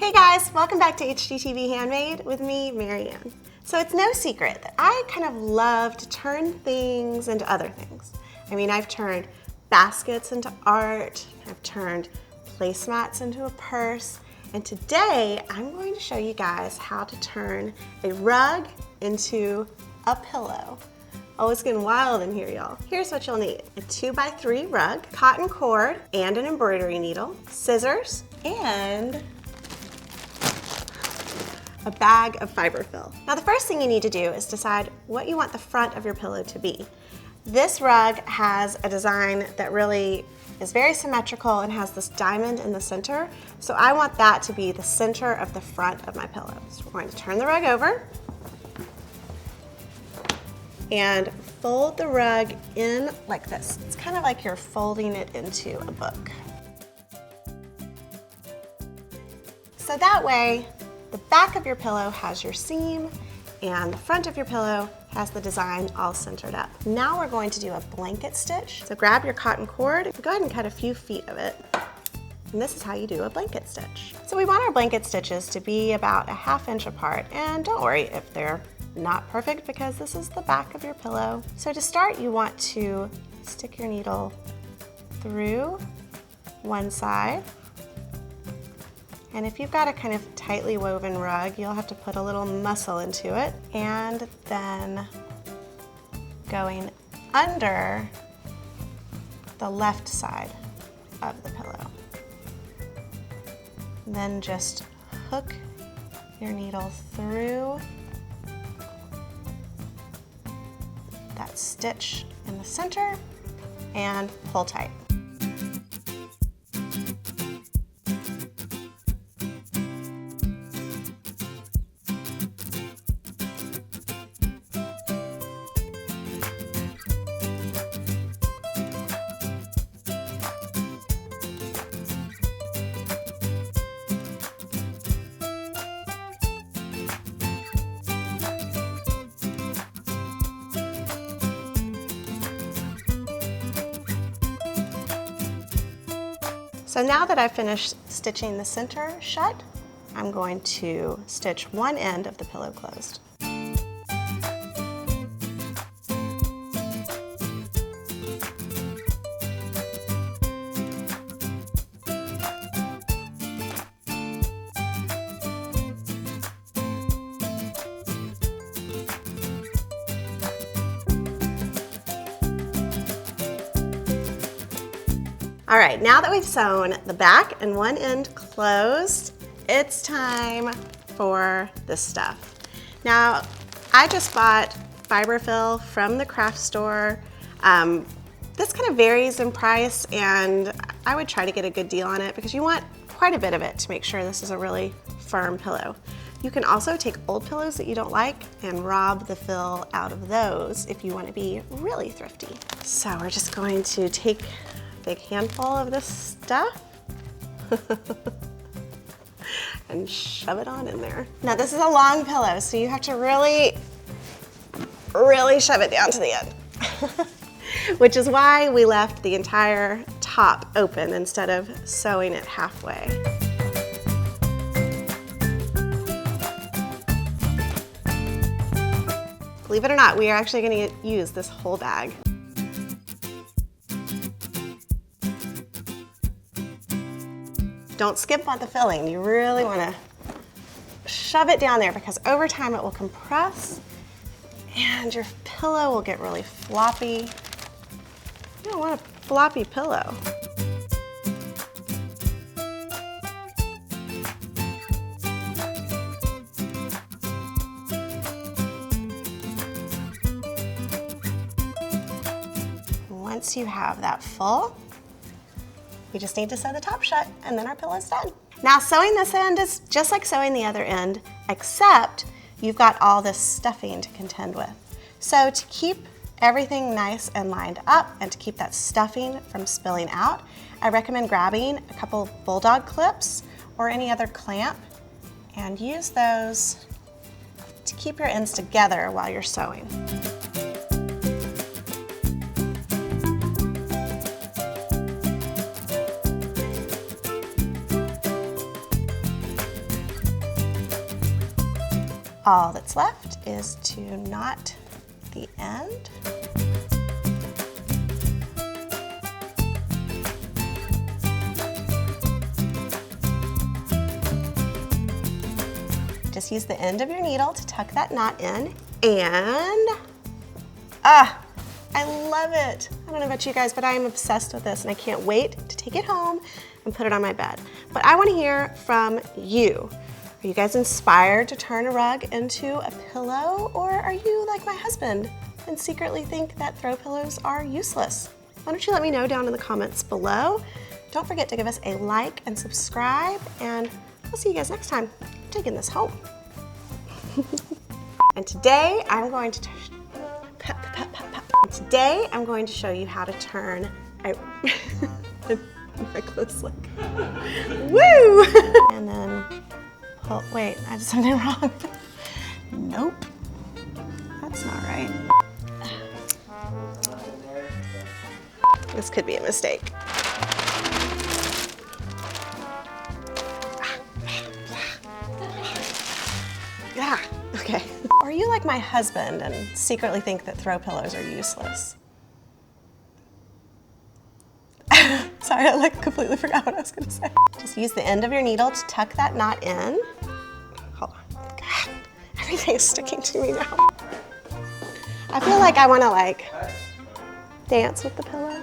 Hey guys, welcome back to HGTV Handmade with me, Marianne. So it's no secret that I kind of love to turn things into other things. I mean, I've turned baskets into art, I've turned placemats into a purse, and today I'm going to show you guys how to turn a rug into a pillow. Oh, it's getting wild in here, y'all. Here's what you'll need: a 2x3 rug, cotton cord, and an embroidery needle, scissors, and a bag of fiberfill. Now, the first thing you need to do is decide what you want the front of your pillow to be. This rug has a design that really is very symmetrical and has this diamond in the center. So I want that to be the center of the front of my pillow. So we're going to turn the rug over and fold the rug in like this. It's kind of like you're folding it into a book. So that way, the back of your pillow has your seam and the front of your pillow has the design all centered up. Now we're going to do a blanket stitch. So grab your cotton cord, go ahead and cut a few feet of it. And this is how you do a blanket stitch. So we want our blanket stitches to be about a ½ inch apart, and don't worry if they're not perfect because this is the back of your pillow. So to start, you want to stick your needle through one side. And if you've got a kind of tightly woven rug, you'll have to put a little muscle into it. And then going under the left side of the pillow. And then just hook your needle through that stitch in the center and pull tight. So now that I've finished stitching the center shut, I'm going to stitch one end of the pillow closed. All right, now that we've sewn the back and one end closed, it's time for this stuff. Now, I just bought fiberfill from the craft store. This kind of varies in price, and I would try to get a good deal on it because you want quite a bit of it to make sure this is a really firm pillow. You can also take old pillows that you don't like and rob the fill out of those if you want to be really thrifty. So we're just going to take big handful of this stuff and shove it on in there. Now this is a long pillow, so you have to really shove it down to the end, which is why we left the entire top open instead of sewing it halfway. Believe it or not, we are actually going to use this whole bag. Don't skimp on the filling. You really want to shove it down there because over time it will compress and your pillow will get really floppy. You don't want a floppy pillow. Once you have that full, we just need to sew the top shut and then our pillow's done. Now sewing this end is just like sewing the other end, except you've got all this stuffing to contend with. So to keep everything nice and lined up and to keep that stuffing from spilling out, I recommend grabbing a couple bulldog clips or any other clamp and use those to keep your ends together while you're sewing. All that's left is to knot the end. Just use the end of your needle to tuck that knot in, and I love it. I don't know about you guys, but I am obsessed with this and I can't wait to take it home and put it on my bed. But I want to hear from you. Are you guys inspired to turn a rug into a pillow, or are you like my husband and secretly think that throw pillows are useless? Why don't you let me know down in the comments below. Don't forget to give us a like and subscribe, and I'll see you guys next time. I'm taking this home. And today I'm going to show you how to turn my clothes like woo! And then pull. Wait, I did something wrong. Nope, that's not right. This could be a mistake. Yeah, okay. Are you like my husband and secretly think that throw pillows are useless? Sorry, I completely forgot what I was gonna say. Just use the end of your needle to tuck that knot in. Hold on, God, everything's sticking to me now. I feel like I wanna dance with the pillow.